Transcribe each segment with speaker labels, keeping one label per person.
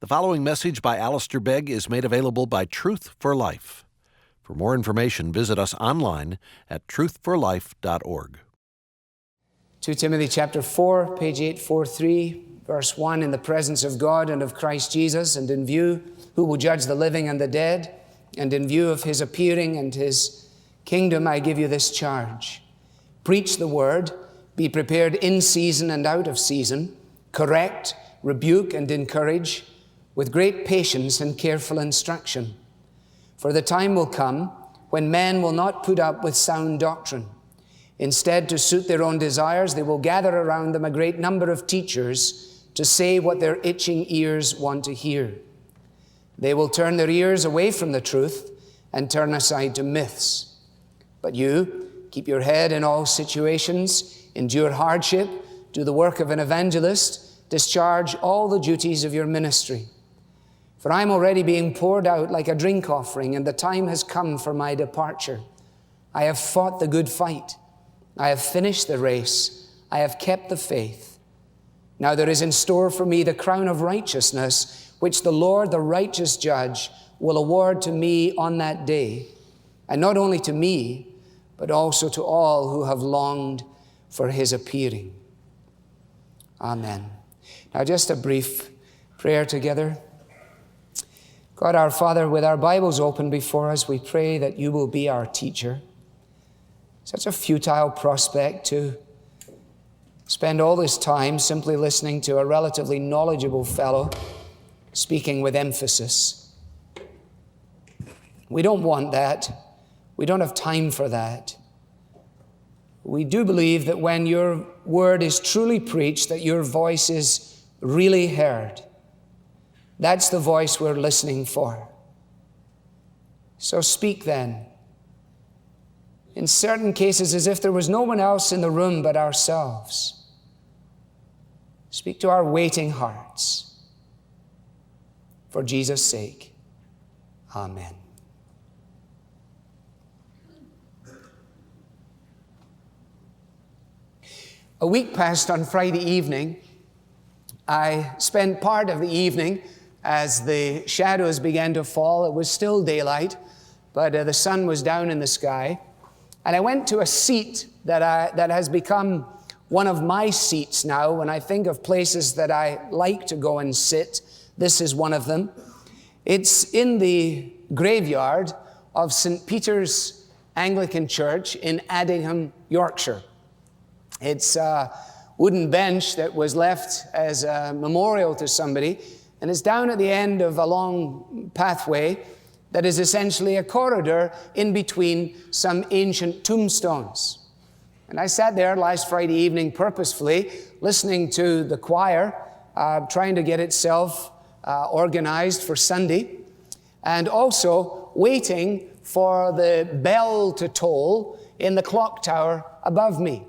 Speaker 1: The following message by Alistair Begg is made available by Truth for Life. For more information, visit us online at truthforlife.org.
Speaker 2: 2 Timothy chapter 4, page 843, verse 1, in the presence of God and of Christ Jesus, and in view who will judge the living and the dead, and in view of his appearing and his kingdom, I give you this charge. Preach the word, be prepared in season and out of season, correct, rebuke, and encourage, with great patience and careful instruction. For the time will come when men will not put up with sound doctrine. Instead, to suit their own desires, they will gather around them a great number of teachers to say what their itching ears want to hear. They will turn their ears away from the truth and turn aside to myths. But you, keep your head in all situations, endure hardship, do the work of an evangelist, discharge all the duties of your ministry. For I am already being poured out like a drink offering, and the time has come for my departure. I have fought the good fight. I have finished the race. I have kept the faith. Now there is in store for me the crown of righteousness, which the Lord, the righteous judge, will award to me on that day, and not only to me, but also to all who have longed for his appearing. Amen. Now just a brief prayer together. God our Father, with our Bibles open before us, we pray that you will be our teacher. Such a futile prospect to spend all this time simply listening to a relatively knowledgeable fellow speaking with emphasis. We don't want that. We don't have time for that. We do believe that when your word is truly preached, that your voice is really heard. That's the voice we're listening for. So speak then. In certain cases, as if there was no one else in the room but ourselves. Speak to our waiting hearts. For Jesus' sake, amen. A week passed on Friday evening. I spent part of the evening as the shadows began to fall. It was still daylight, but the sun was down in the sky. And I went to a seat that has become one of my seats now. When I think of places that I like to go and sit, this is one of them. It's in the graveyard of St. Peter's Anglican Church in Addingham, Yorkshire. It's a wooden bench that was left as a memorial to somebody, and it's down at the end of a long pathway that is essentially a corridor in between some ancient tombstones. And I sat there last Friday evening purposefully, listening to the choir, trying to get itself organized for Sunday, and also waiting for the bell to toll in the clock tower above me,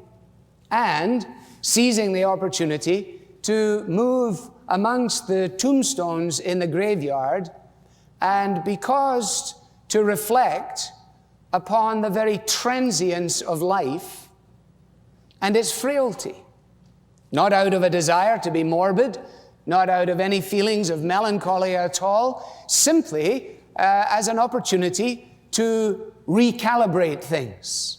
Speaker 2: and seizing the opportunity to move amongst the tombstones in the graveyard, and because to reflect upon the very transience of life and its frailty, not out of a desire to be morbid, not out of any feelings of melancholy at all, simply as an opportunity to recalibrate things.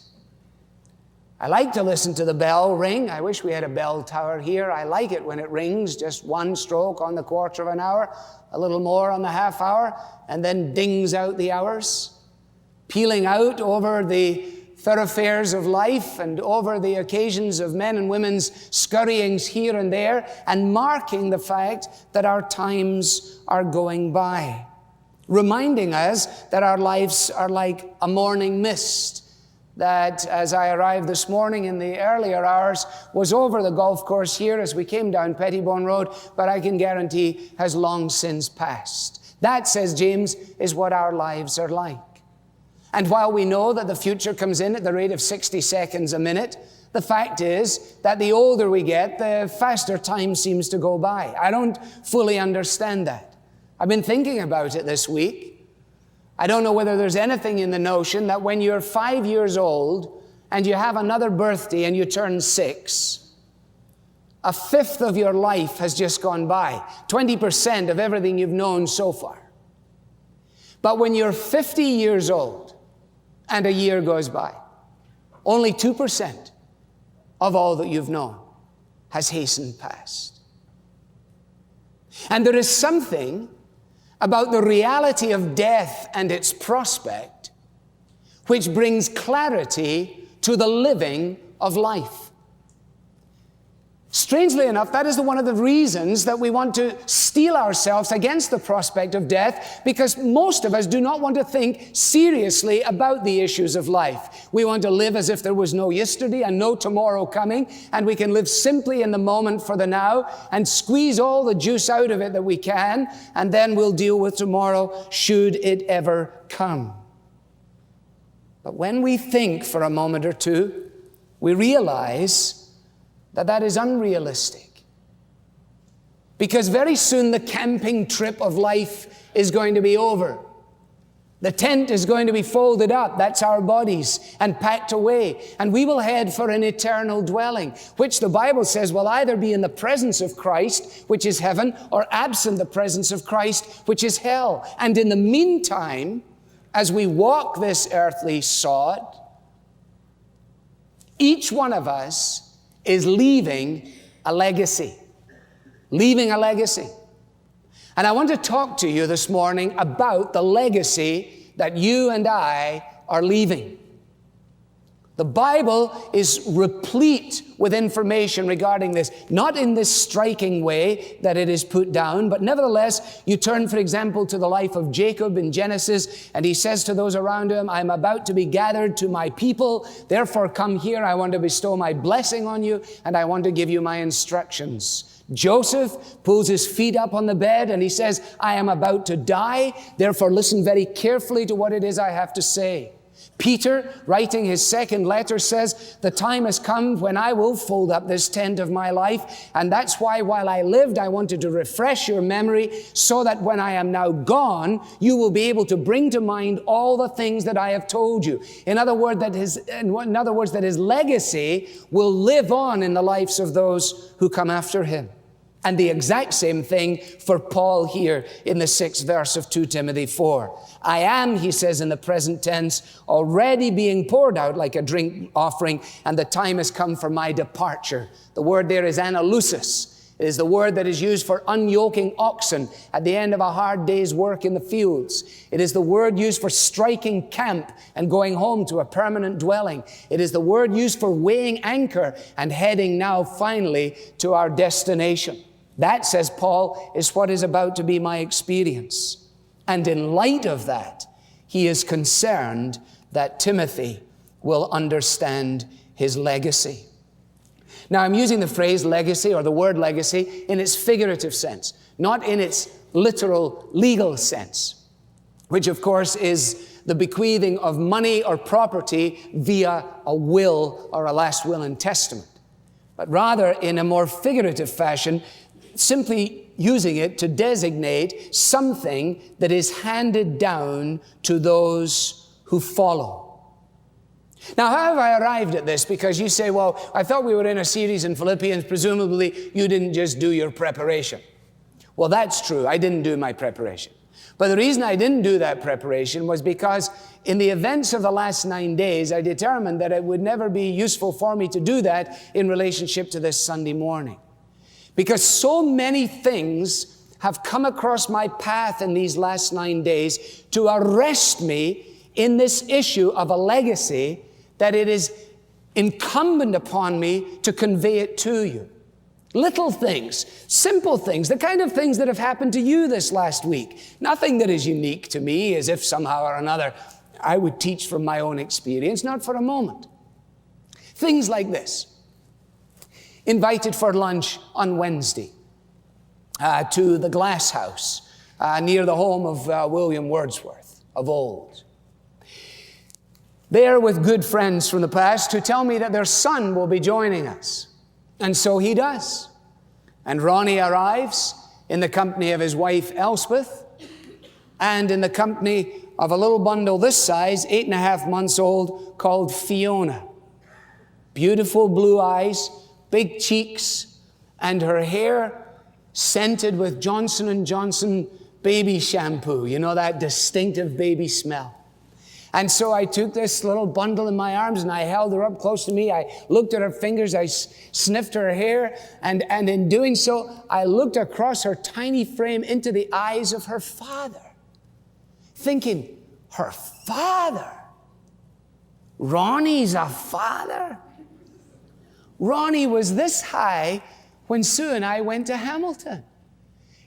Speaker 2: I like to listen to the bell ring. I wish we had a bell tower here. I like it when it rings, just one stroke on the quarter of an hour, a little more on the half hour, and then dings out the hours, pealing out over the thoroughfares of life and over the occasions of men and women's scurryings here and there, and marking the fact that our times are going by, reminding us that our lives are like a morning mist that, as I arrived this morning in the earlier hours, was over the golf course here as we came down Pettibone Road, but I can guarantee has long since passed. That, says James, is what our lives are like. And while we know that the future comes in at the rate of 60 seconds a minute, the fact is that the older we get, the faster time seems to go by. I don't fully understand that. I've been thinking about it this week. I don't know whether there's anything in the notion that when you're 5 years old and you have another birthday and you turn 6, a fifth of your life has just gone by, 20% of everything you've known so far. But when you're 50 years old and a year goes by, only 2% of all that you've known has hastened past. And there is something about the reality of death and its prospect which brings clarity to the living of life. Strangely enough, that is one of the reasons that we want to steel ourselves against the prospect of death, because most of us do not want to think seriously about the issues of life. We want to live as if there was no yesterday and no tomorrow coming, and we can live simply in the moment for the now and squeeze all the juice out of it that we can, and then we'll deal with tomorrow should it ever come. But when we think for a moment or two, we realize that is unrealistic. Because very soon the camping trip of life is going to be over. The tent is going to be folded up, that's our bodies, and packed away. And we will head for an eternal dwelling, which the Bible says will either be in the presence of Christ, which is heaven, or absent the presence of Christ, which is hell. And in the meantime, as we walk this earthly sod, each one of us is leaving a legacy. Leaving a legacy. And I want to talk to you this morning about the legacy that you and I are leaving. The Bible is replete with information regarding this, not in this striking way that it is put down, but nevertheless, you turn, for example, to the life of Jacob in Genesis, and he says to those around him, I'm about to be gathered to my people, therefore come here, I want to bestow my blessing on you, and I want to give you my instructions. Joseph pulls his feet up on the bed, and he says, I am about to die, therefore listen very carefully to what it is I have to say. Peter, writing his second letter, says, the time has come when I will fold up this tent of my life, and that's why while I lived, I wanted to refresh your memory so that when I am now gone, you will be able to bring to mind all the things that I have told you. In other words, that his legacy will live on in the lives of those who come after him. And the exact same thing for Paul here in the 6th verse of 2 Timothy 4. I am, he says in the present tense, already being poured out like a drink offering, and the time has come for my departure. The word there is analusis. It is the word that is used for unyoking oxen at the end of a hard day's work in the fields. It is the word used for striking camp and going home to a permanent dwelling. It is the word used for weighing anchor and heading now finally to our destination. That, says Paul, is what is about to be my experience. And in light of that, he is concerned that Timothy will understand his legacy. Now, I'm using the phrase legacy or the word legacy in its figurative sense, not in its literal legal sense, which of course is the bequeathing of money or property via a will or a last will and testament, but rather in a more figurative fashion, simply using it to designate something that is handed down to those who follow. Now, how have I arrived at this? Because you say, well, I thought we were in a series in Philippians. Presumably, you didn't just do your preparation. Well, that's true. I didn't do my preparation. But the reason I didn't do that preparation was because in the events of the last 9 days, I determined that it would never be useful for me to do that in relationship to this Sunday morning. Because so many things have come across my path in these last 9 days to arrest me in this issue of a legacy that it is incumbent upon me to convey it to you. Little things, simple things, the kind of things that have happened to you this last week. Nothing that is unique to me, as if somehow or another I would teach from my own experience, not for a moment. Things like this. Invited for lunch on Wednesday to the Glass House near the home of William Wordsworth of old. There with good friends from the past who tell me that their son will be joining us. And so he does. And Ronnie arrives in the company of his wife Elspeth and in the company of a little bundle this size, 8.5 months old, called Fiona. Beautiful blue eyes, big cheeks, and her hair scented with Johnson & Johnson baby shampoo, you know, that distinctive baby smell. And so I took this little bundle in my arms and I held her up close to me. I looked at her fingers, I sniffed her hair, and in doing so, I looked across her tiny frame into the eyes of her father, thinking, her father? Ronnie's a father? Ronnie was this high when Sue and I went to Hamilton.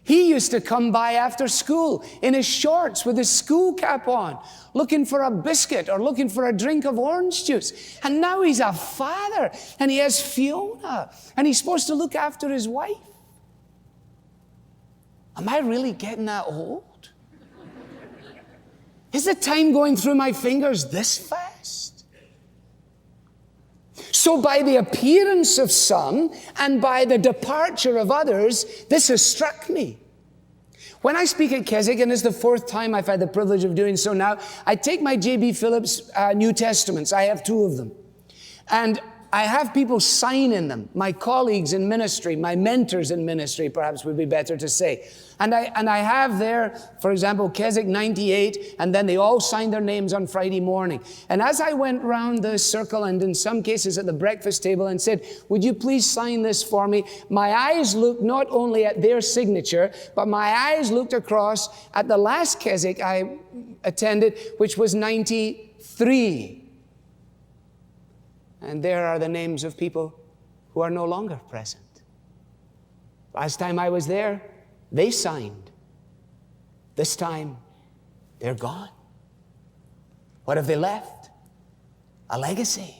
Speaker 2: He used to come by after school in his shorts with his school cap on, looking for a biscuit or looking for a drink of orange juice. And now he's a father, and he has Fiona, and he's supposed to look after his wife. Am I really getting that old? Is the time going through my fingers this fast? So by the appearance of some and by the departure of others, this has struck me. When I speak at Keswick, and it's the fourth time I've had the privilege of doing so now, I take my J.B. Phillips New Testaments. I have 2 of them. And I have people sign in them, my colleagues in ministry, my mentors in ministry, perhaps would be better to say. And I have there, for example, Keswick 98, and then they all signed their names on Friday morning. And as I went round the circle, and in some cases at the breakfast table, and said, would you please sign this for me? My eyes looked not only at their signature, but my eyes looked across at the last Keswick I attended, which was 93. And there are the names of people who are no longer present. Last time I was there, they signed. This time, they're gone. What have they left? A legacy.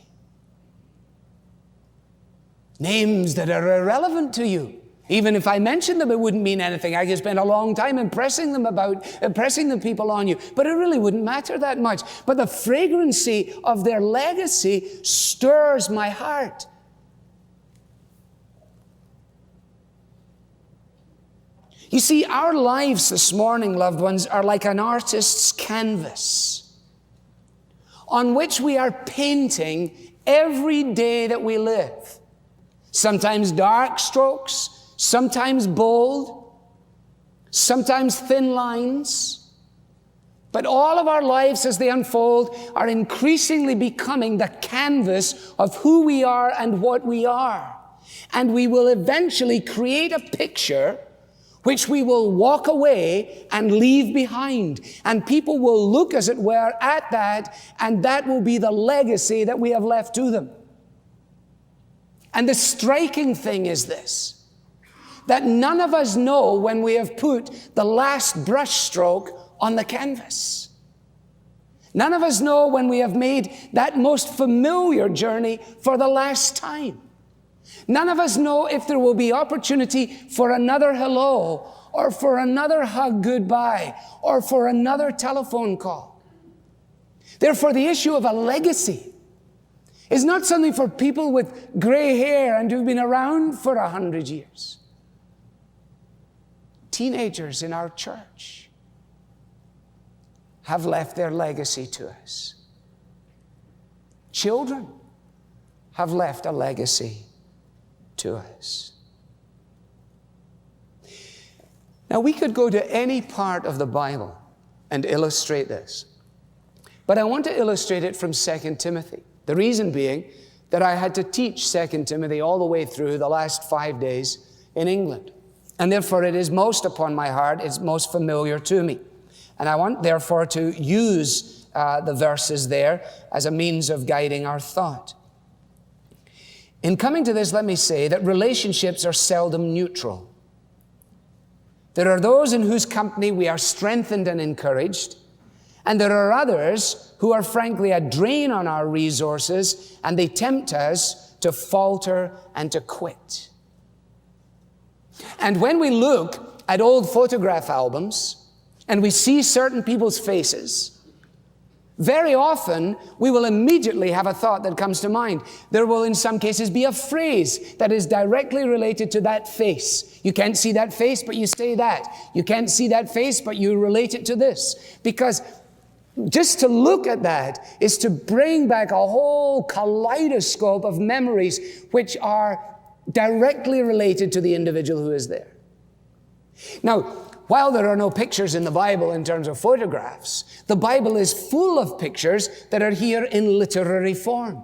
Speaker 2: Names that are irrelevant to you. Even if I mentioned them, it wouldn't mean anything. I could spend a long time impressing the people on you. But it really wouldn't matter that much. But the fragrancy of their legacy stirs my heart. You see, our lives this morning, loved ones, are like an artist's canvas on which we are painting every day that we live. Sometimes dark strokes, sometimes bold, sometimes thin lines. But all of our lives as they unfold are increasingly becoming the canvas of who we are and what we are. And we will eventually create a picture which we will walk away and leave behind. And people will look, as it were, at that, and that will be the legacy that we have left to them. And the striking thing is this, that none of us know when we have put the last brushstroke on the canvas. None of us know when we have made that most familiar journey for the last time. None of us know if there will be opportunity for another hello, or for another hug goodbye, or for another telephone call. Therefore, the issue of a legacy is not something for people with gray hair and who've been around for 100 years. Teenagers in our church have left their legacy to us. Children have left a legacy to us. Now, we could go to any part of the Bible and illustrate this, but I want to illustrate it from 2 Timothy. The reason being that I had to teach 2 Timothy all the way through the last 5 days in England. And therefore it is most upon my heart, it's most familiar to me. And I want therefore to use the verses there as a means of guiding our thought. In coming to this, let me say that relationships are seldom neutral. There are those in whose company we are strengthened and encouraged, and there are others who are frankly a drain on our resources, and they tempt us to falter and to quit. And when we look at old photograph albums and we see certain people's faces, very often we will immediately have a thought that comes to mind. There will in some cases be a phrase that is directly related to that face. You can't see that face, but you say that. You can't see that face, but you relate it to this. Because just to look at that is to bring back a whole kaleidoscope of memories which are directly related to the individual who is there. Now, while there are no pictures in the Bible in terms of photographs, the Bible is full of pictures that are here in literary form.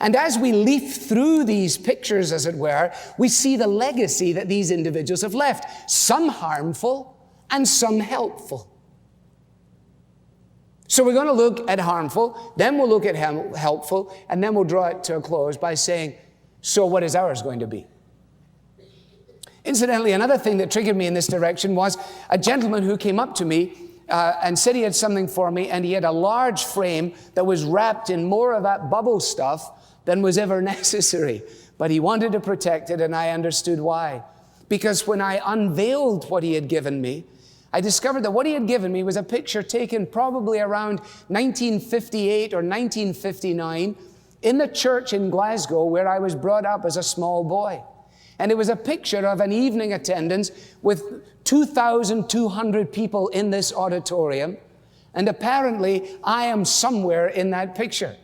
Speaker 2: And as we leaf through these pictures, as it were, we see the legacy that these individuals have left, some harmful and some helpful. So we're going to look at harmful, then we'll look at helpful, and then we'll draw it to a close by saying, so what is ours going to be? Incidentally, another thing that triggered me in this direction was a gentleman who came up to me and said he had something for me, and he had a large frame that was wrapped in more of that bubble stuff than was ever necessary. But he wanted to protect it, and I understood why. Because when I unveiled what he had given me, I discovered that what he had given me was a picture taken probably around 1958 or 1959 in the church in Glasgow where I was brought up as a small boy. And it was a picture of an evening attendance with 2,200 people in this auditorium. And apparently, I am somewhere in that picture.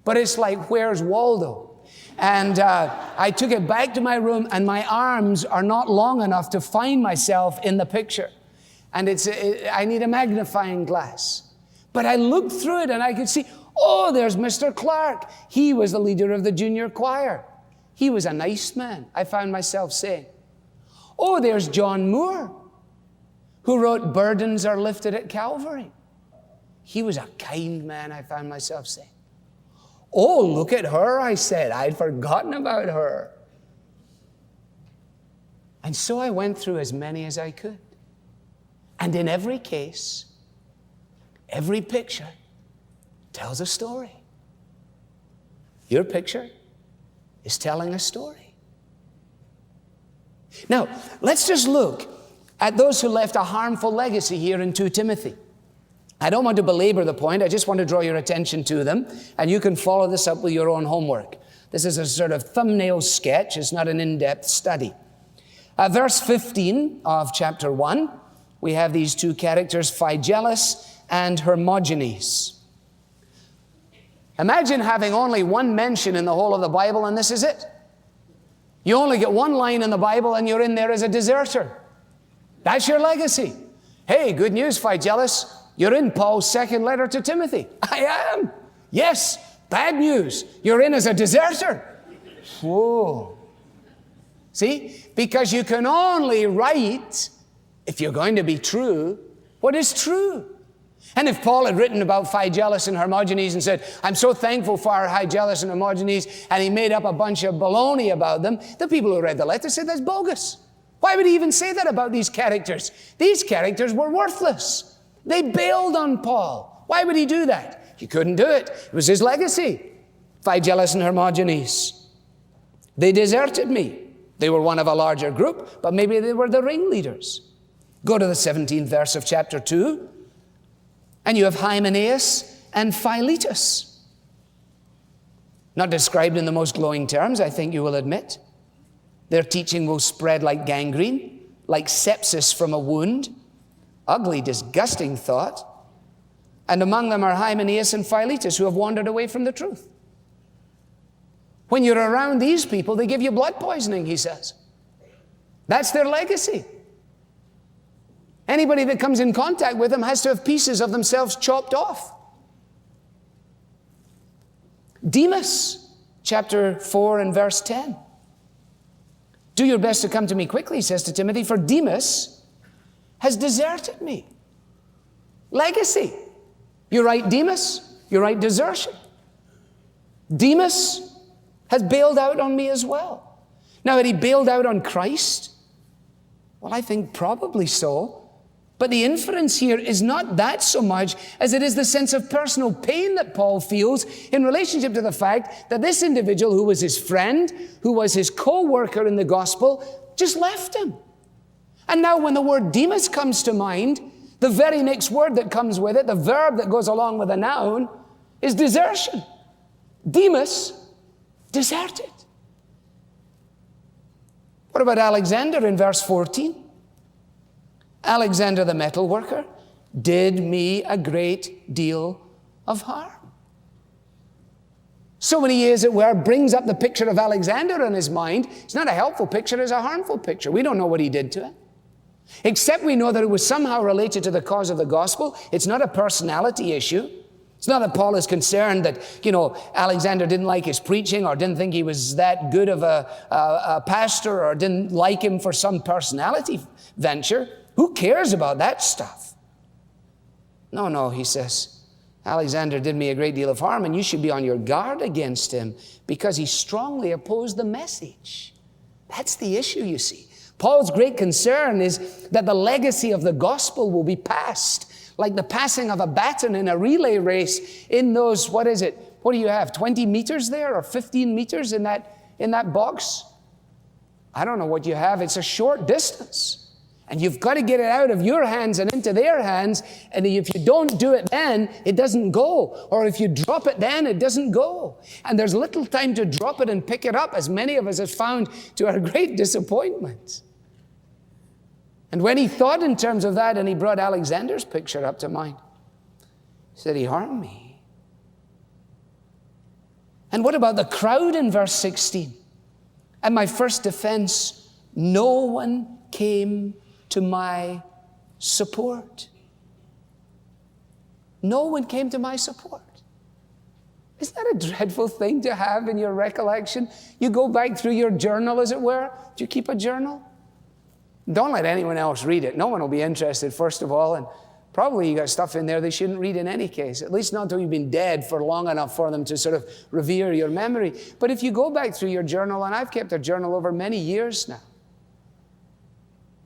Speaker 2: But it's like, where's Waldo? And I took it back to my room, and my arms are not long enough to find myself in the picture. And I need a magnifying glass. But I looked through it, and I could see, oh, there's Mr. Clark. He was the leader of the junior choir. He was a nice man, I found myself saying. Oh, there's John Moore, who wrote Burdens Are Lifted at Calvary. He was a kind man, I found myself saying. Oh, look at her, I said. I'd forgotten about her. And so I went through as many as I could. And in every case, every picture tells a story. Your picture is telling a story. Now, let's just look at those who left a harmful legacy here in 2 Timothy. I don't want to belabor the point. I just want to draw your attention to them, and you can follow this up with your own homework. This is a sort of thumbnail sketch. It's not an in-depth study. Verse 15 of chapter 1, we have these two characters, Phygellus and Hermogenes. Imagine having only one mention in the whole of the Bible, and this is it. You only get one line in the Bible, and you're in there as a deserter. That's your legacy. Hey, good news, Phygellus. You're in Paul's second letter to Timothy. I am. Yes, bad news. You're in as a deserter. Whoa. See? Because you can only write, if you're going to be true, what is true. And if Paul had written about Phygellus and Hermogenes and said, I'm so thankful for Phygellus and Hermogenes, and he made up a bunch of baloney about them, the people who read the letter said that's bogus. Why would he even say that about these characters? These characters were worthless. They bailed on Paul. Why would he do that? He couldn't do it. It was his legacy. Phygellus and Hermogenes. They deserted me. They were one of a larger group, but maybe they were the ringleaders. Go to the 17th verse of chapter 2. And you have Hymenaeus and Philetus. Not described in the most glowing terms, I think you will admit. Their teaching will spread like gangrene, like sepsis from a wound. Ugly, disgusting thought. And among them are Hymenaeus and Philetus, who have wandered away from the truth. When you're around these people, they give you blood poisoning, he says. That's their legacy. Anybody that comes in contact with them has to have pieces of themselves chopped off. Demas, chapter 4 and verse 10. Do your best to come to me quickly, he says to Timothy, for Demas has deserted me. Legacy. You write Demas, you write desertion. Demas has bailed out on me as well. Now, had he bailed out on Christ? Well, I think probably so. But the inference here is not that so much as it is the sense of personal pain that Paul feels in relationship to the fact that this individual who was his friend, who was his co-worker in the gospel, just left him. And now when the word Demas comes to mind, the very next word that comes with it, the verb that goes along with the noun, is desertion. Demas deserted. What about Alexander in verse 14? Alexander the metal worker did me a great deal of harm. So many years it were, brings up the picture of Alexander in his mind. It's not a helpful picture, it's a harmful picture. We don't know what he did to it. Except we know that it was somehow related to the cause of the gospel. It's not a personality issue. It's not that Paul is concerned that, Alexander didn't like his preaching or didn't think he was that good of a pastor or didn't like him for some personality venture. Who cares about that stuff? No, he says, Alexander did me a great deal of harm, and you should be on your guard against him because he strongly opposed the message. That's the issue, you see. Paul's great concern is that the legacy of the gospel will be passed, like the passing of a baton in a relay race in those, what is it? What do you have, 20 meters there or 15 meters in that box? I don't know what you have. It's a short distance. And you've got to get it out of your hands and into their hands. And if you don't do it then, it doesn't go. Or if you drop it then, it doesn't go. And there's little time to drop it and pick it up, as many of us have found to our great disappointment. And when he thought in terms of that, and he brought Alexander's picture up to mind, he said, he harmed me. And what about the crowd in verse 16? At my first defense, no one came to my support. No one came to my support. Isn't that a dreadful thing to have in your recollection? You go back through your journal, as it were. Do you keep a journal? Don't let anyone else read it. No one will be interested, first of all, and probably you got stuff in there they shouldn't read in any case, at least not until you've been dead for long enough for them to sort of revere your memory. But if you go back through your journal, and I've kept a journal over many years now,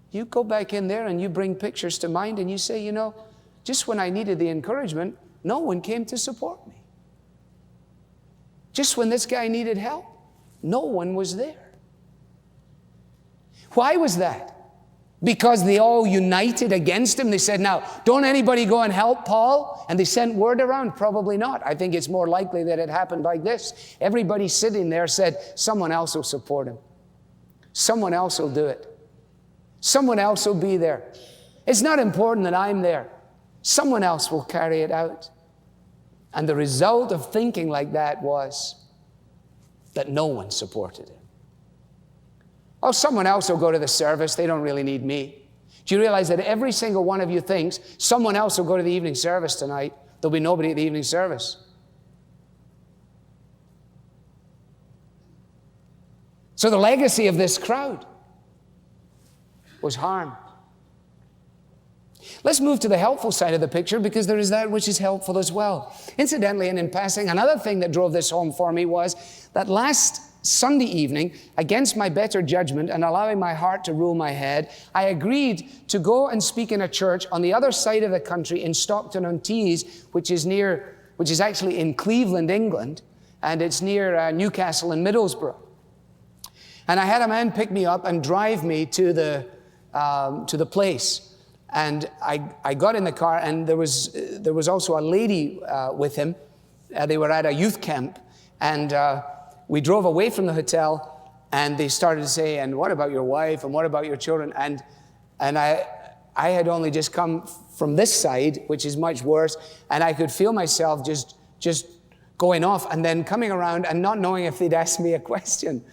Speaker 2: you go back in there and you bring pictures to mind and you say, just when I needed the encouragement, no one came to support me. Just when this guy needed help, no one was there. Why was that? Because they all united against him. They said, now, don't anybody go and help Paul? And they sent word around? Probably not. I think it's more likely that it happened like this. Everybody sitting there said, someone else will support him. Someone else will do it. Someone else will be there. It's not important that I'm there. Someone else will carry it out. And the result of thinking like that was that no one supported him. Oh, someone else will go to the service. They don't really need me. Do you realize that every single one of you thinks someone else will go to the evening service tonight? There'll be nobody at the evening service. So the legacy of this crowd was harm. Let's move to the helpful side of the picture, because there is that which is helpful as well. Incidentally, and in passing, another thing that drove this home for me was that last Sunday evening, against my better judgment and allowing my heart to rule my head, I agreed to go and speak in a church on the other side of the country in Stockton-on-Tees, which is actually in Cleveland, England, and it's near Newcastle and Middlesbrough. And I had a man pick me up and drive me to the place. And I got in the car, and there was also a lady with him. They were at a youth camp, and we drove away from the hotel, and they started to say, and what about your wife, and what about your children? And I had only just come from this side, which is much worse, and I could feel myself just going off, and then coming around and not knowing if they'd ask me a question,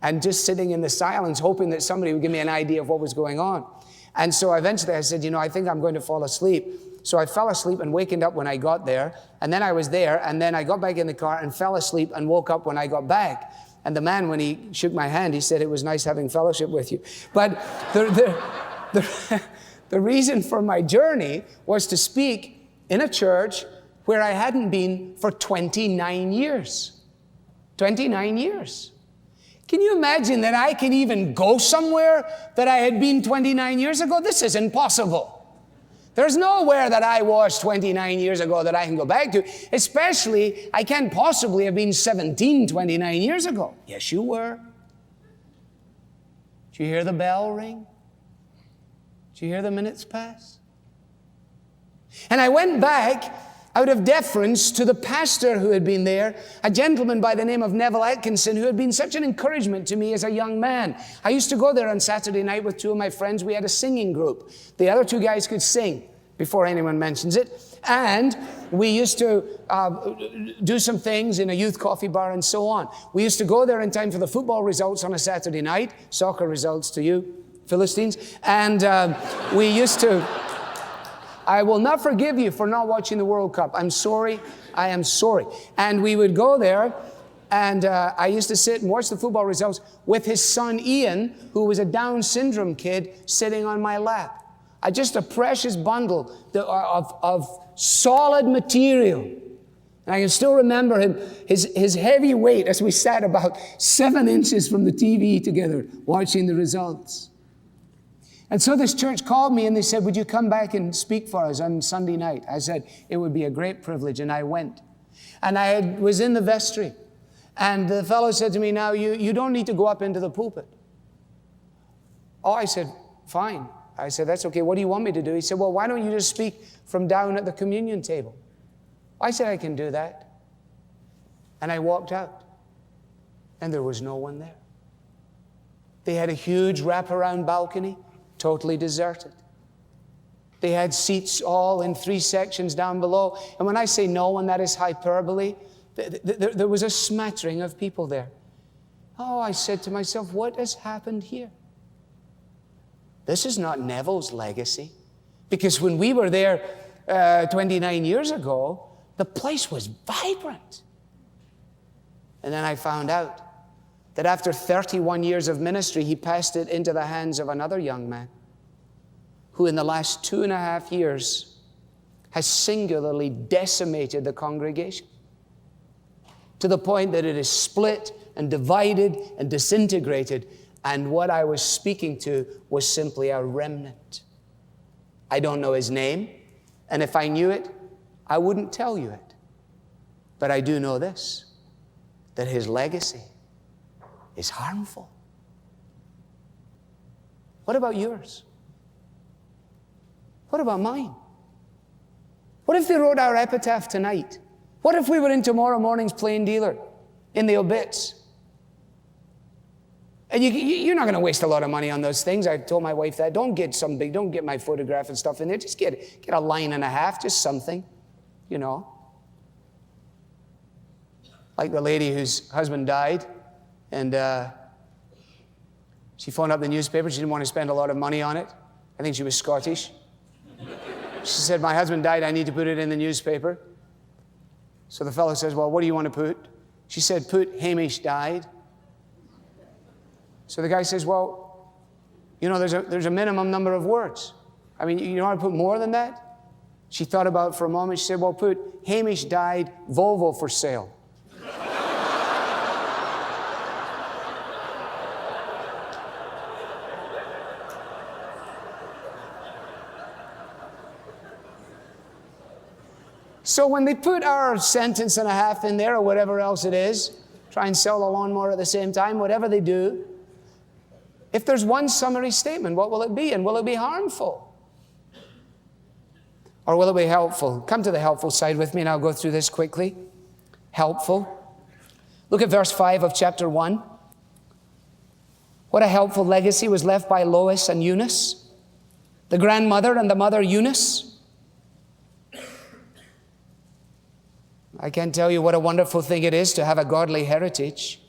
Speaker 2: and just sitting in the silence, hoping that somebody would give me an idea of what was going on. And so eventually I said, I think I'm going to fall asleep. So I fell asleep and wakened up when I got there. And then I was there, and then I got back in the car and fell asleep and woke up when I got back. And the man, when he shook my hand, he said, it was nice having fellowship with you. But the reason for my journey was to speak in a church where I hadn't been for 29 years. 29 years. Can you imagine that I can even go somewhere that I had been 29 years ago? This is impossible. There's nowhere that I was 29 years ago that I can go back to. Especially, I can't possibly have been 29 years ago. Yes, you were. Did you hear the bell ring? Did you hear the minutes pass? And I went back out of deference to the pastor who had been there, a gentleman by the name of Neville Atkinson, who had been such an encouragement to me as a young man. I used to go there on Saturday night with two of my friends. We had a singing group. The other two guys could sing. before anyone mentions it. And we used to do some things in a youth coffee bar and so on. We used to go there in time for the football results on a Saturday night, soccer results to you Philistines. And we used to, I will not forgive you for not watching the World Cup. I'm sorry. I am sorry. And we would go there, and I used to sit and watch the football results with his son Ian, who was a Down syndrome kid, sitting on my lap. Just a precious bundle of solid material. And I can still remember him, his heavy weight as we sat about 7 inches from the TV together watching the results. And so this church called me and they said, would you come back and speak for us on Sunday night? I said, it would be a great privilege, and I went. And I was in the vestry, and the fellow said to me, now you don't need to go up into the pulpit. Oh, I said, fine. I said, that's okay. What do you want me to do? He said, well, why don't you just speak from down at the communion table? I said, I can do that. And I walked out, and there was no one there. They had a huge wraparound balcony, totally deserted. They had seats all in 3 sections down below. And when I say no one, that is hyperbole. There was a smattering of people there. Oh, I said to myself, what has happened here? This is not Neville's legacy. Because when we were there 29 years ago, the place was vibrant. And then I found out that after 31 years of ministry, he passed it into the hands of another young man who in the last 2.5 years has singularly decimated the congregation to the point that it is split and divided and disintegrated. And what I was speaking to was simply a remnant. I don't know his name, and if I knew it, I wouldn't tell you it. But I do know this, that his legacy is harmful. What about yours? What about mine? What if they wrote our epitaph tonight? What if we were in tomorrow morning's Plain Dealer, in the obits? And you're not going to waste a lot of money on those things. I told my wife that. Don't get my photograph and stuff in there. Just get a line and a half, just something, you know. Like the lady whose husband died, and she phoned up the newspaper. She didn't want to spend a lot of money on it. I think she was Scottish. She said, my husband died, I need to put it in the newspaper. So the fellow says, well, what do you want to put? She said, put Hamish died. So the guy says, well, you know, there's a minimum number of words. I mean, you want to put more than that? She thought about it for a moment. She said, well, put Hamish died, Volvo for sale. So when they put our sentence and a half in there or whatever else it is, try and sell the lawnmower at the same time, whatever they do, if there's one summary statement, what will it be? And will it be harmful? Or will it be helpful? Come to the helpful side with me and I'll go through this quickly. Helpful. Look at verse 5 of chapter 1. What a helpful legacy was left by Lois and Eunice, the grandmother and the mother Eunice. I can't tell you what a wonderful thing it is to have a godly heritage.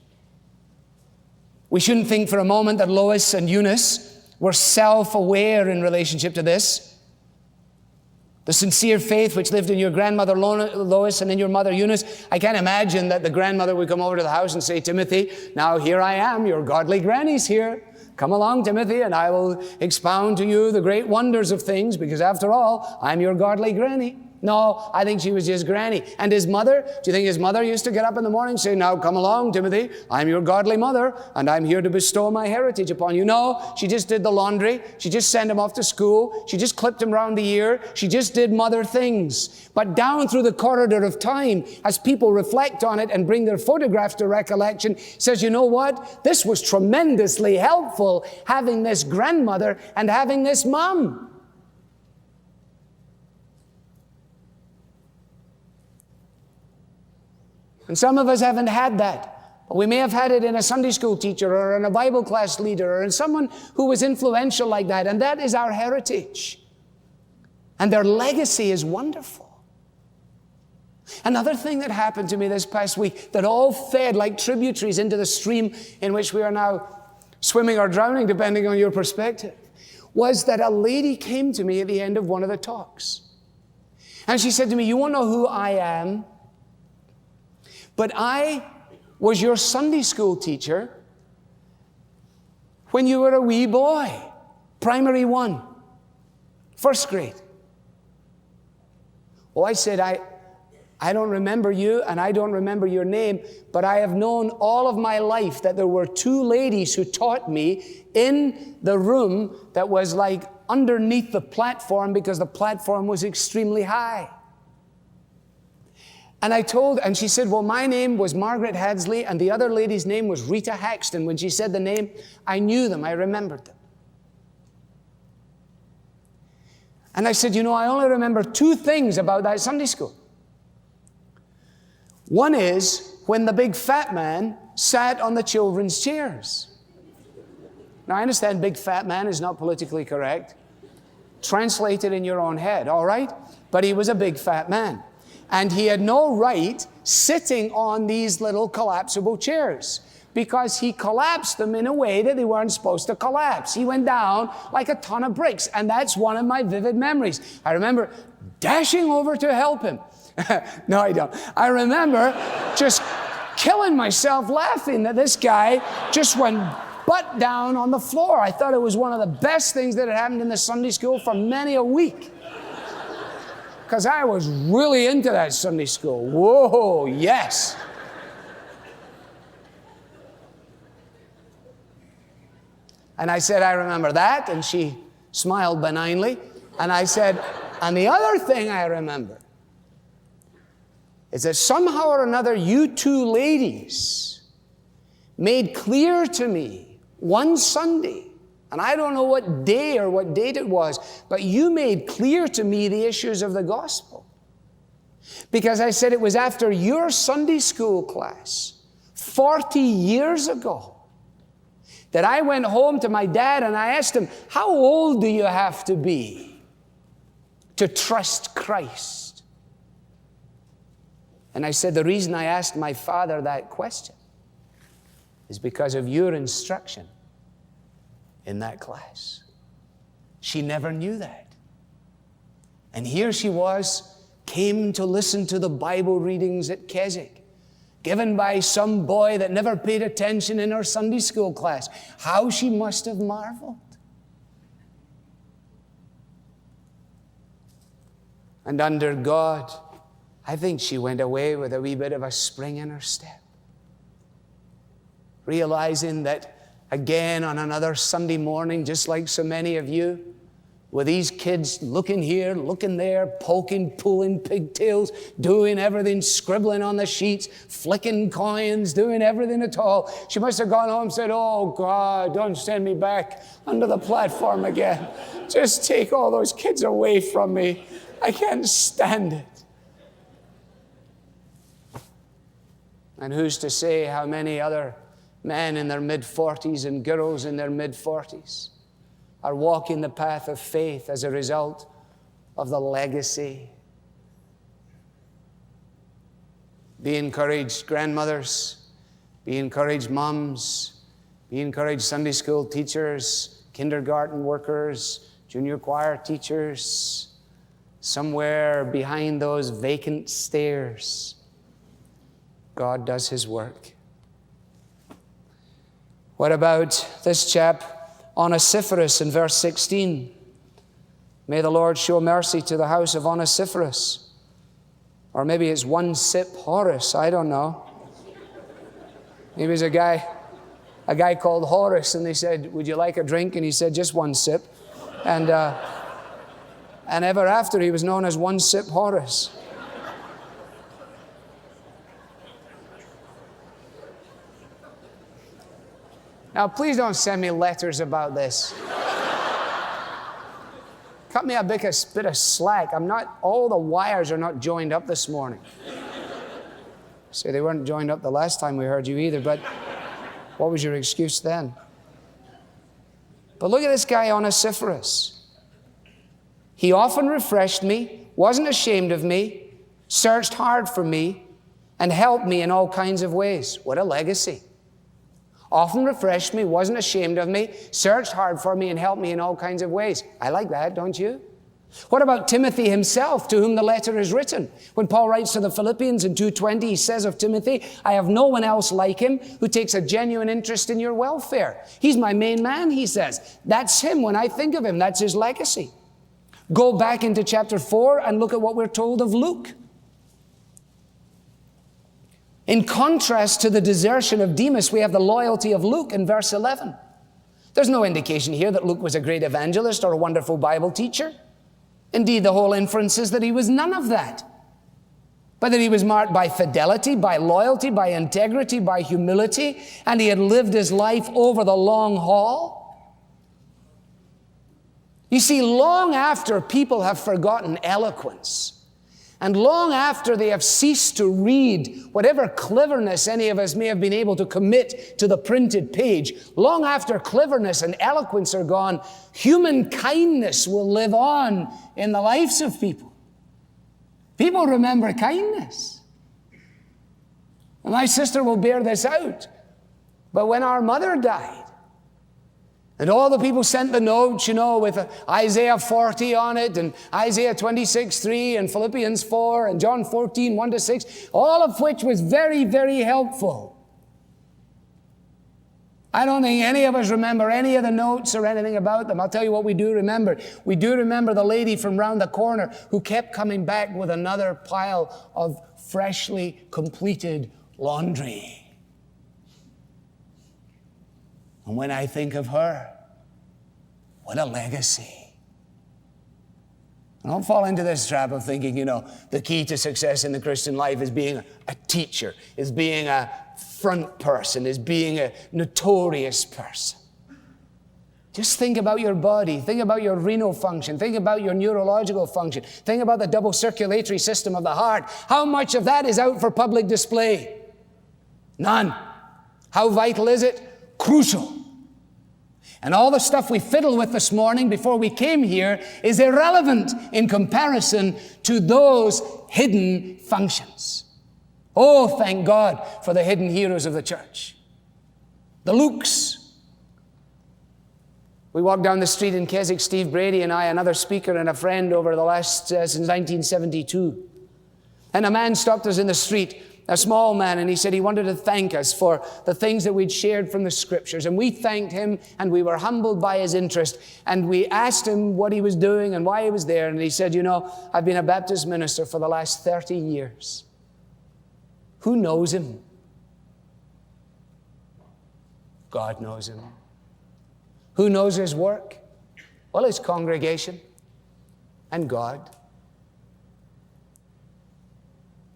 Speaker 2: We shouldn't think for a moment that Lois and Eunice were self-aware in relationship to this. The sincere faith which lived in your grandmother Lois and in your mother Eunice, I can't imagine that the grandmother would come over to the house and say, Timothy, now here I am, your godly granny's here. Come along, Timothy, and I will expound to you the great wonders of things, because after all, I'm your godly granny. No, I think she was just granny. And his mother, do you think his mother used to get up in the morning and say, now come along, Timothy, I'm your godly mother, and I'm here to bestow my heritage upon you? No, she just did the laundry. She just sent him off to school. She just clipped him round the ear. She just did mother things. But down through the corridor of time, as people reflect on it and bring their photographs to recollection, says, you know what? This was tremendously helpful, having this grandmother and having this mom. And some of us haven't had that. But we may have had it in a Sunday school teacher or in a Bible class leader or in someone who was influential like that. And that is our heritage. And their legacy is wonderful. Another thing that happened to me this past week that all fed like tributaries into the stream in which we are now swimming or drowning, depending on your perspective, was that a lady came to me at the end of one of the talks. And she said to me, "You won't know who I am, but I was your Sunday school teacher when you were a wee boy, primary 1, first grade." Oh, I said, I don't remember you, and I don't remember your name, but I have known all of my life that there were 2 ladies who taught me in the room that was like underneath the platform because the platform was extremely high. And she said, "Well, my name was Margaret Hadsley, and the other lady's name was Rita Haxton." When she said the name, I knew them, I remembered them. And I said, I only remember 2 things about that Sunday school. One is when the big fat man sat on the children's chairs. Now, I understand big fat man is not politically correct. Translate it in your own head, all right? But he was a big fat man. And he had no right sitting on these little collapsible chairs because he collapsed them in a way that they weren't supposed to collapse. He went down like a ton of bricks, and that's one of my vivid memories. I remember dashing over to help him. No, I don't. I remember just killing myself laughing that this guy just went butt down on the floor. I thought it was one of the best things that had happened in the Sunday school for many a week. Because I was really into that Sunday school. Whoa, yes. And I said, "I remember that." And she smiled benignly. And I said, "And the other thing I remember is that somehow or another you 2 ladies made clear to me one Sunday, and I don't know what day or what date it was, but you made clear to me the issues of the gospel. Because I said it was after your Sunday school class 40 years ago that I went home to my dad and I asked him, "How old do you have to be to trust Christ?" And I said, "The reason I asked my father that question is because of your instruction in that class." She never knew that. And here she was, came to listen to the Bible readings at Keswick, given by some boy that never paid attention in her Sunday school class. How she must have marveled. And under God, I think she went away with a wee bit of a spring in her step, realizing that again on another Sunday morning, just like so many of you, with these kids looking here, looking there, poking, pulling pigtails, doing everything, scribbling on the sheets, flicking coins, doing everything at all. She must have gone home and said, "Oh God, don't send me back under the platform again. Just take all those kids away from me. I can't stand it." And who's to say how many other men in their mid-40s and girls in their mid-40s are walking the path of faith as a result of the legacy. Be encouraged, grandmothers. Be encouraged, moms. Be encouraged, Sunday school teachers, kindergarten workers, junior choir teachers. Somewhere behind those vacant stairs, God does His work. What about this chap, Onesiphorus, in verse 16? May the Lord show mercy to the house of Onesiphorus. Or maybe it's one sip Horace, I don't know. Maybe it's a guy called Horace, and they said, "Would you like a drink?" And he said, "Just one sip." And ever after, he was known as One Sip Horace. Now, please don't send me letters about this. Cut me a bit of slack. All the wires are not joined up this morning. So they weren't joined up the last time we heard you either, but what was your excuse then? But look at this guy, Onesiphorus. He often refreshed me, wasn't ashamed of me, searched hard for me, and helped me in all kinds of ways. What a legacy. Often refreshed me, wasn't ashamed of me, searched hard for me, and helped me in all kinds of ways. I like that, don't you? What about Timothy himself, to whom the letter is written? When Paul writes to the Philippians in 2:20, he says of Timothy, I have no one else like him who takes a genuine interest in your welfare. He's my main man, he says. That's him. When I think of him, that's his legacy. Go back into chapter 4 and look at what we're told of Luke. In contrast to the desertion of Demas, we have the loyalty of Luke in verse 11. There's no indication here that Luke was a great evangelist or a wonderful Bible teacher. Indeed, the whole inference is that he was none of that, but that he was marked by fidelity, by loyalty, by integrity, by humility, and he had lived his life over the long haul. You see, long after people have forgotten eloquence, and long after they have ceased to read whatever cleverness any of us may have been able to commit to the printed page, long after cleverness and eloquence are gone, human kindness will live on in the lives of people. People remember kindness. And my sister will bear this out. But when our mother died, and all the people sent the notes, with Isaiah 40 on it, and Isaiah 26:3, and Philippians 4, and John 14, 1-6, all of which was very, very helpful. I don't think any of us remember any of the notes or anything about them. I'll tell you what we do remember. We do remember the lady from round the corner who kept coming back with another pile of freshly completed laundry. And when I think of her, what a legacy. I don't fall into this trap of thinking, the key to success in the Christian life is being a teacher, is being a front person, is being a notorious person. Just think about your body. Think about your renal function. Think about your neurological function. Think about the double circulatory system of the heart. How much of that is out for public display? None. How vital is it? Crucial. And all the stuff we fiddle with this morning before we came here is irrelevant in comparison to those hidden functions. Oh, thank God for the hidden heroes of the church. The Lukes. We walked down the street in Keswick, Steve Brady and I, another speaker and a friend over the last, since 1972. And a man stopped us in the street, a small man, and he said he wanted to thank us for the things that we'd shared from the Scriptures. And we thanked him, and we were humbled by his interest. And we asked him what he was doing and why he was there. And he said, I've been a Baptist minister for the last 30 years. Who knows him? God knows him. Who knows his work? Well, his congregation and God.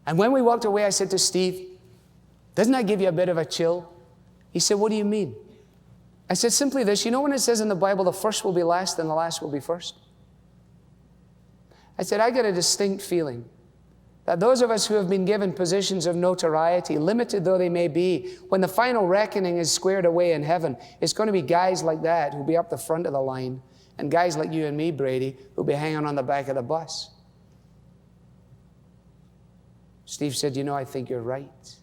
Speaker 2: And when we walked away, I said to Steve, doesn't that give you a bit of a chill? He said, what do you mean? I said, simply this. When it says in the Bible, the first will be last and the last will be first? I said, I get a distinct feeling that those of us who have been given positions of notoriety, limited though they may be, when the final reckoning is squared away in heaven, it's going to be guys like that who'll be up the front of the line, and guys like you and me, Brady, who'll be hanging on the back of the bus. Steve said, I think you're right.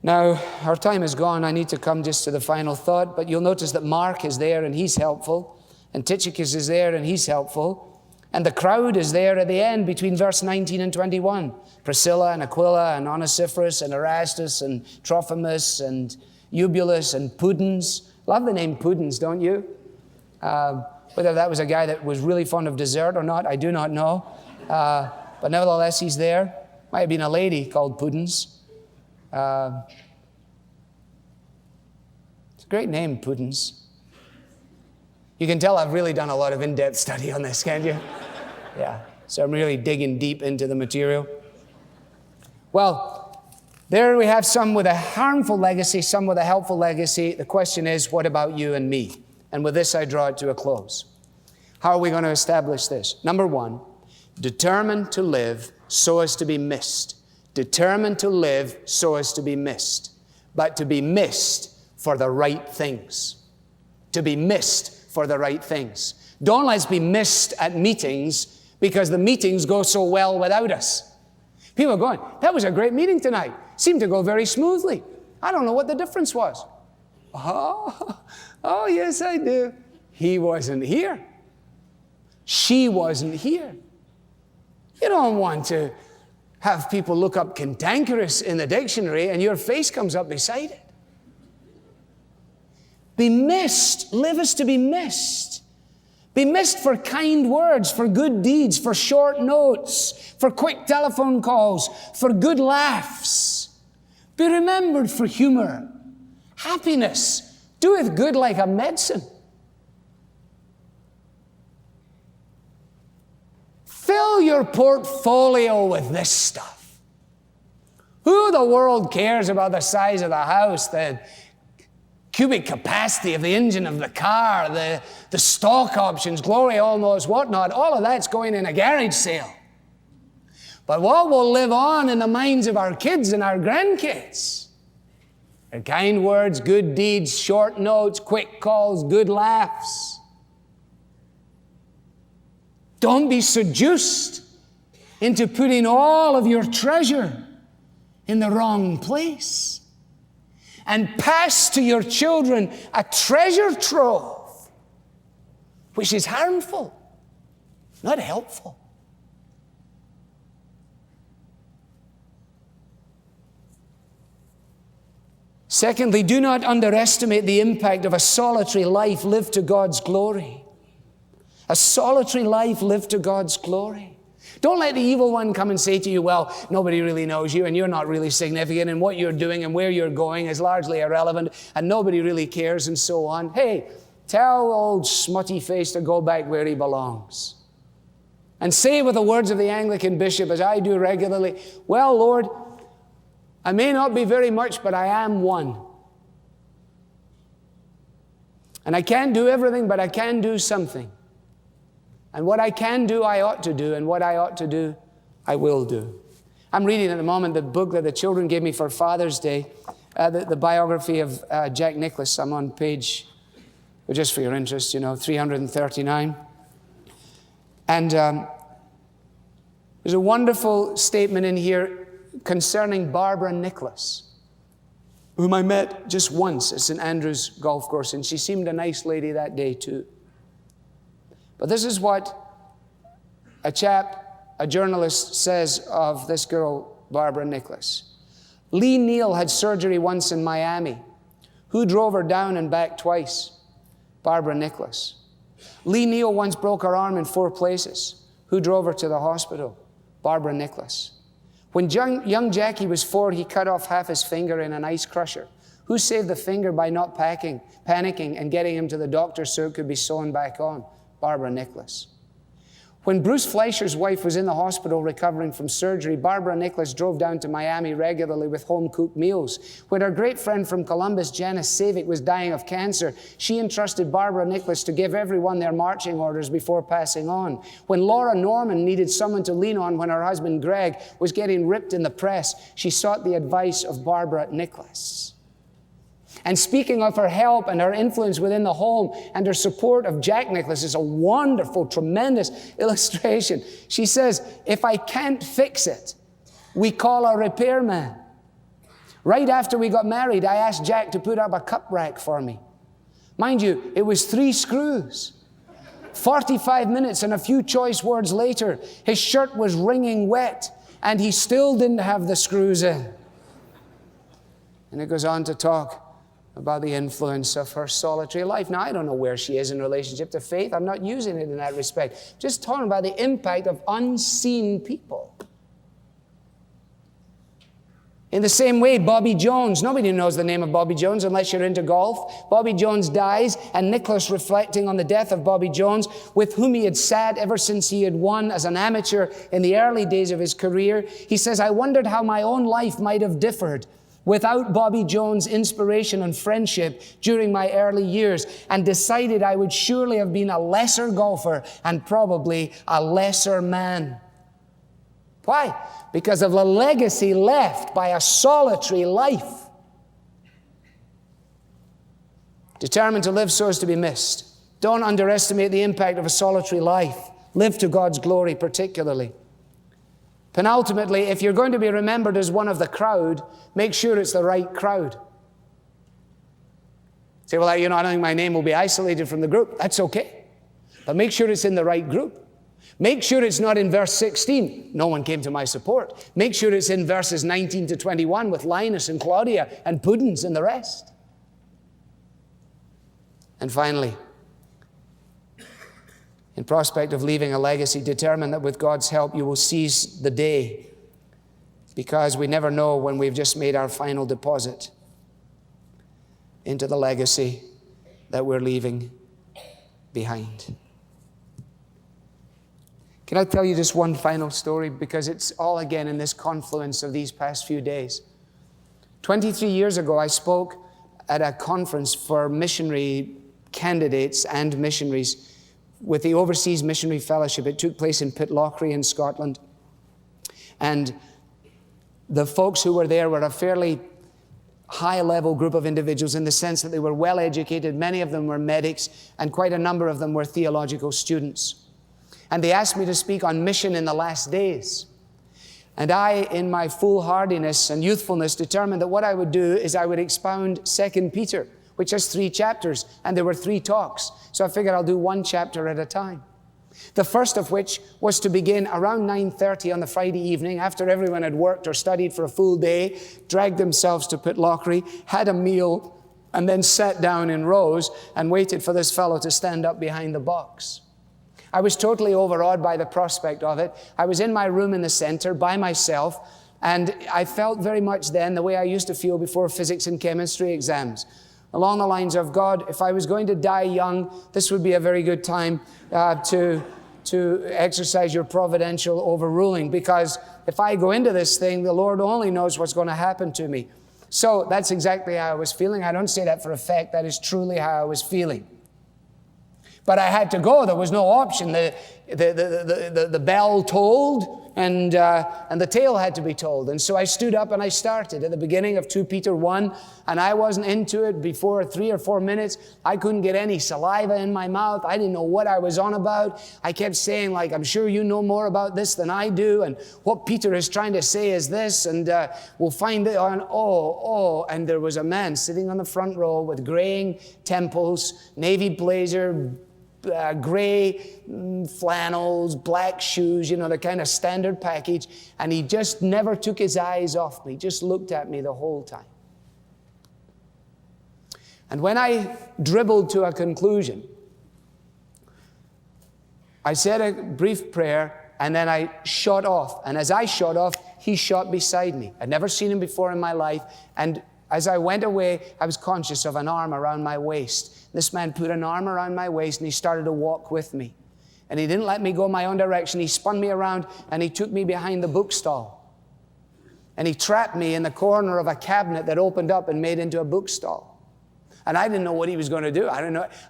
Speaker 2: Now, our time is gone. I need to come just to the final thought, but you'll notice that Mark is there and he's helpful, and Tychicus is there and he's helpful, and the crowd is there at the end between verse 19 and 21. Priscilla and Aquila and Onesiphorus and Erastus and Trophimus and Eubulus and Pudens. Love the name Pudens, don't you? Whether that was a guy that was really fond of dessert or not, I do not know. But nevertheless, he's there. Might have been a lady called Pudens. It's a great name, Pudens. You can tell I've really done a lot of in-depth study on this, can't you? Yeah. So I'm really digging deep into the material. Well, there we have some with a harmful legacy, some with a helpful legacy. The question is, what about you and me? And with this, I draw it to a close. How are we going to establish this? Number one, determined to live so as to be missed. Determined to live so as to be missed. But to be missed for the right things. to be missed for the right things. Don't let's be missed at meetings because the meetings go so well without us. People are going, that was a great meeting tonight. Seemed to go very smoothly. I don't know what the difference was. Oh, yes, I do. He wasn't here. She wasn't here. You don't want to have people look up cantankerous in the dictionary and your face comes up beside it. Be missed. Live as to be missed. Be missed for kind words, for good deeds, for short notes, for quick telephone calls, for good laughs. Be remembered for humor, happiness. Doeth good like a medicine. Fill your portfolio with this stuff. Who the world cares about the size of the house, the cubic capacity of the engine of the car, the stock options, glory all knows what not. All of that's going in a garage sale. But what will live on in the minds of our kids and our grandkids are kind words, good deeds, short notes, quick calls, good laughs. Don't be seduced into putting all of your treasure in the wrong place. And pass to your children a treasure trove, which is harmful, not helpful. Secondly, do not underestimate the impact of a solitary life lived to God's glory. A solitary life lived to God's glory. Don't let the evil one come and say to you, well, nobody really knows you and you're not really significant and what you're doing and where you're going is largely irrelevant and nobody really cares and so on. Hey, tell old smutty face to go back where he belongs. And say with the words of the Anglican bishop, as I do regularly, well, Lord, I may not be very much, but I am one. And I can't do everything, but I can do something. And what I can do, I ought to do. And what I ought to do, I will do. I'm reading at the moment the book that the children gave me for Father's Day, the biography of Jack Nicklaus. I'm on page, just for your interest, 339. And there's a wonderful statement in here concerning Barbara Nicklaus, whom I met just once at St. Andrew's golf course. And she seemed a nice lady that day too. But this is what a journalist says of this girl, Barbara Nicklaus. Lee Neal had surgery once in Miami. Who drove her down and back twice? Barbara Nicklaus. Lee Neal once broke her arm in 4 places. Who drove her to the hospital? Barbara Nicklaus. When young Jackie was 4, he cut off half his finger in an ice crusher. Who saved the finger by not panicking and getting him to the doctor so it could be sewn back on? Barbara Nicklaus. When Bruce Fleischer's wife was in the hospital recovering from surgery, Barbara Nicklaus drove down to Miami regularly with home-cooked meals. When her great friend from Columbus, Janice Savick, was dying of cancer, she entrusted Barbara Nicklaus to give everyone their marching orders before passing on. When Laura Norman needed someone to lean on when her husband Greg was getting ripped in the press, she sought the advice of Barbara Nicklaus. And speaking of her help and her influence within the home and her support of Jack Nicklaus is a wonderful, tremendous illustration. She says, if I can't fix it, we call a repairman. Right after we got married, I asked Jack to put up a cup rack for me. Mind you, it was 3 screws. 45 minutes and a few choice words later, his shirt was wringing wet and he still didn't have the screws in. And it goes on to talk about the influence of her solitary life. Now, I don't know where she is in relationship to faith. I'm not using it in that respect. Just talking about the impact of unseen people. In the same way, Bobby Jones. Nobody knows the name of Bobby Jones unless you're into golf. Bobby Jones dies, and Nicklaus, reflecting on the death of Bobby Jones, with whom he had sat ever since he had won as an amateur in the early days of his career, he says, I wondered how my own life might have differed without Bobby Jones' inspiration and friendship during my early years, and decided I would surely have been a lesser golfer and probably a lesser man. Why? Because of the legacy left by a solitary life. Determined to live so as to be missed. Don't underestimate the impact of a solitary life. Live to God's glory particularly. Penultimately, if you're going to be remembered as one of the crowd, make sure it's the right crowd. Say, well, I don't think my name will be isolated from the group. That's okay. But make sure it's in the right group. Make sure it's not in verse 16. No one came to my support. Make sure it's in verses 19 to 21 with Linus and Claudia and Puddins and the rest. And finally, in prospect of leaving a legacy, determine that with God's help you will seize the day, because we never know when we've just made our final deposit into the legacy that we're leaving behind. Can I tell you just one final story? Because it's all again in this confluence of these past few days. 23 years ago, I spoke at a conference for missionary candidates and missionaries with the Overseas Missionary Fellowship. It took place in Pitlochry in Scotland. And the folks who were there were a fairly high-level group of individuals in the sense that they were well-educated. Many of them were medics, and quite a number of them were theological students. And they asked me to speak on mission in the last days. And I, in my foolhardiness and youthfulness, determined that what I would do is I would expound 2 Peter, which has 3 chapters, and there were 3 talks. So I figured I'll do 1 chapter at a time. The first of which was to begin around 9:30 on the Friday evening, after everyone had worked or studied for a full day, dragged themselves to Pitlochry, had a meal, and then sat down in rows and waited for this fellow to stand up behind the box. I was totally overawed by the prospect of it. I was in my room in the center by myself, and I felt very much then the way I used to feel before physics and chemistry exams. Along the lines of, God, if I was going to die young, this would be a very good time to exercise your providential overruling, because if I go into this thing, the Lord only knows what's going to happen to me. So that's exactly how I was feeling. I don't say that for effect. That is truly how I was feeling. But I had to go. There was no option. The bell tolled, and the tale had to be told. And so I stood up and I started at the beginning of 2 Peter 1, and I wasn't into it before 3 or 4 minutes. I couldn't get any saliva in my mouth. I didn't know what I was on about. I kept saying, like, I'm sure you know more about this than I do, and what Peter is trying to say is this, and we'll find it on, and there was a man sitting on the front row with graying temples, navy blazer, gray flannels, black shoes, the kind of standard package. And he just never took his eyes off me, just looked at me the whole time. And when I dribbled to a conclusion, I said a brief prayer, and then I shot off. And as I shot off, he shot beside me. I'd never seen him before in my life. And as I went away, I was conscious of an arm around my waist. This man put an arm around my waist and he started to walk with me. And he didn't let me go my own direction. He spun me around and he took me behind the bookstall. And he trapped me in the corner of a cabinet that opened up and made into a bookstall. And I didn't know what he was going to do. I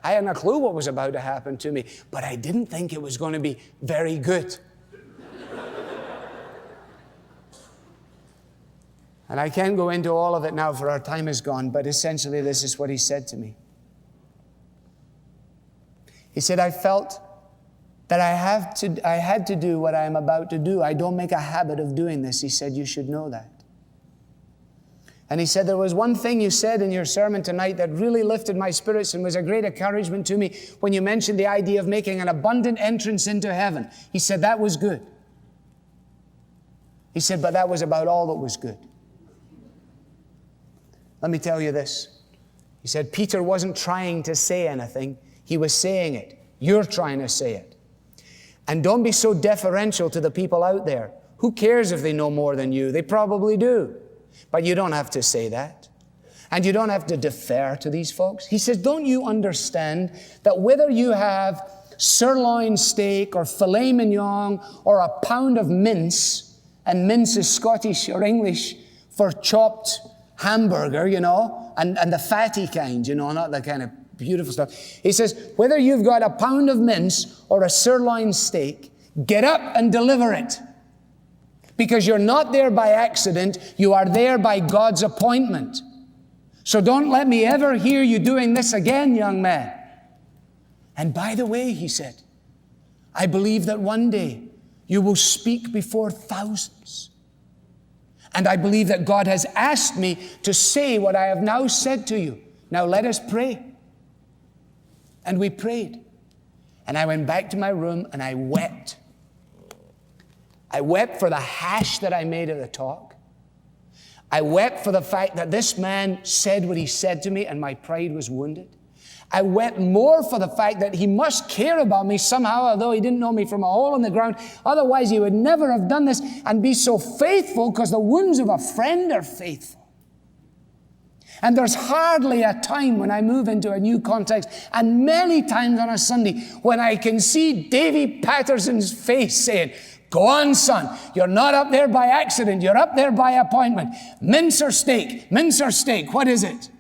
Speaker 2: hadn't a clue what was about to happen to me. But I didn't think it was going to be very good. And I can't go into all of it now, for our time is gone, but essentially this is what he said to me. He said, I felt that I had to do what I am about to do. I don't make a habit of doing this. He said, you should know that. And he said, there was one thing you said in your sermon tonight that really lifted my spirits and was a great encouragement to me when you mentioned the idea of making an abundant entrance into heaven. He said, that was good. He said, but that was about all that was good. Let me tell you this. He said, Peter wasn't trying to say anything. He was saying it. You're trying to say it. And don't be so deferential to the people out there. Who cares if they know more than you? They probably do. But you don't have to say that. And you don't have to defer to these folks. He says, don't you understand that whether you have sirloin steak or filet mignon or a pound of mince, and mince is Scottish or English for chopped hamburger, and the fatty kind, not the kind of beautiful stuff. He says, whether you've got a pound of mince or a sirloin steak, get up and deliver it. Because you're not there by accident, you are there by God's appointment. So don't let me ever hear you doing this again, young man. And by the way, he said, I believe that one day you will speak before thousands. And I believe that God has asked me to say what I have now said to you. Now let us pray. And we prayed. And I went back to my room and I wept. I wept for the hash that I made of the talk. I wept for the fact that this man said what he said to me and my pride was wounded. I wept more for the fact that he must care about me somehow, although he didn't know me from a hole in the ground. Otherwise, he would never have done this and be so faithful, because the wounds of a friend are faithful. And there's hardly a time when I move into a new context, and many times on a Sunday, when I can see Davy Patterson's face saying, go on, son. You're not up there by accident. You're up there by appointment. Mince or steak? Mince or steak? What is it?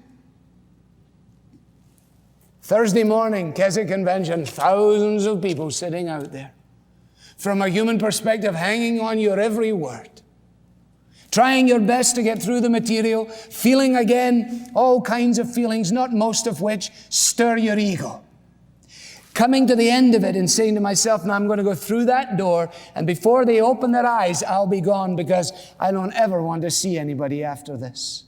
Speaker 2: Thursday morning, Keswick Convention, thousands of people sitting out there. From a human perspective, hanging on your every word. Trying your best to get through the material. Feeling again all kinds of feelings, not most of which stir your ego. Coming to the end of it and saying to myself, now I'm going to go through that door, and before they open their eyes, I'll be gone, because I don't ever want to see anybody after this.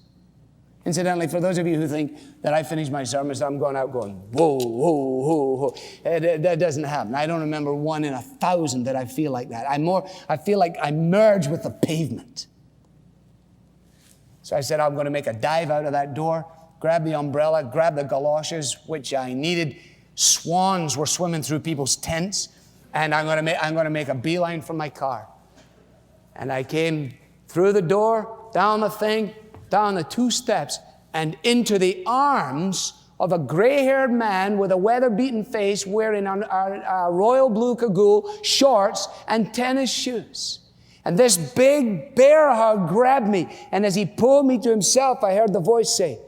Speaker 2: Incidentally, for those of you who think that I finish my sermons, I'm going out going, whoa, whoa, whoa, whoa. That doesn't happen. I don't remember 1 in 1,000 that I feel like that. I feel like I merge with the pavement. So I said, I'm going to make a dive out of that door, grab the umbrella, grab the galoshes, which I needed. Swans were swimming through people's tents, and I'm going to make a beeline from my car. And I came through the door, down the thing, down the 2 steps, and into the arms of a gray-haired man with a weather-beaten face, wearing a royal blue cagoule, shorts, and tennis shoes. And this big bear hug grabbed me, and as he pulled me to himself, I heard the voice say,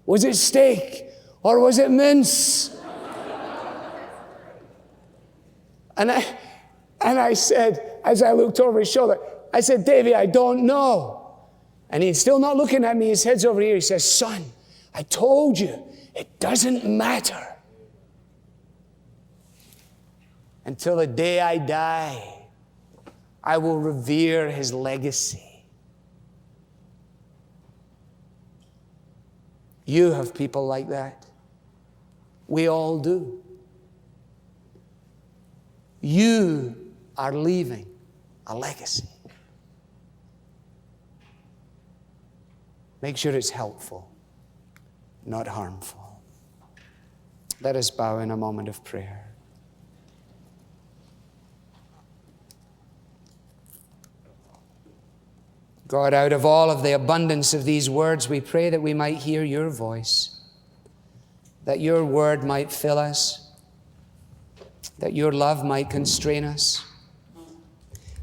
Speaker 2: was it steak or was it mince? And I said, as I looked over his shoulder, I said, Davy, I don't know. And he's still not looking at me. His head's over here. He says, son, I told you, it doesn't matter. Until the day I die, I will revere his legacy. You have people like that. We all do. You are leaving a legacy. Make sure it's helpful, not harmful. Let us bow in a moment of prayer. God, out of all of the abundance of these words, we pray that we might hear your voice, that your word might fill us, that your love might constrain us.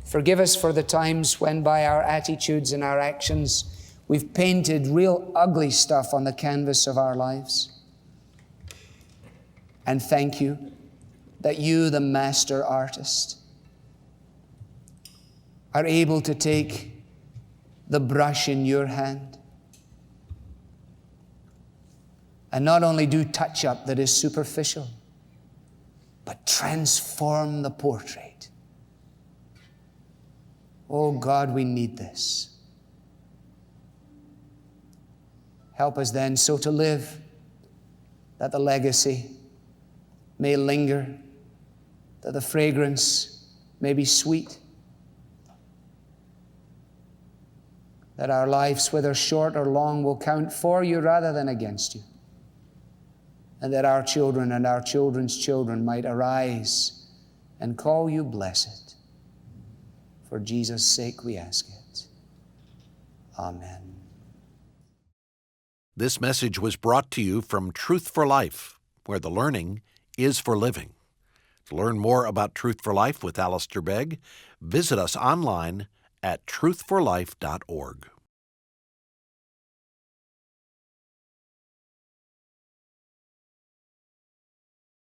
Speaker 2: Forgive us for the times when by our attitudes and our actions we've painted real ugly stuff on the canvas of our lives. And thank you that you, the master artist, are able to take the brush in your hand and not only do touch-up that is superficial, but transform the portrait. Oh God, we need this. Help us then so to live that the legacy may linger, that the fragrance may be sweet, that our lives, whether short or long, will count for you rather than against you, and that our children and our children's children might arise and call you blessed. For Jesus' sake we ask it. Amen.
Speaker 1: This message was brought to you from Truth for Life, where the learning is for living. To learn more about Truth for Life with Alistair Begg, visit us online at truthforlife.org.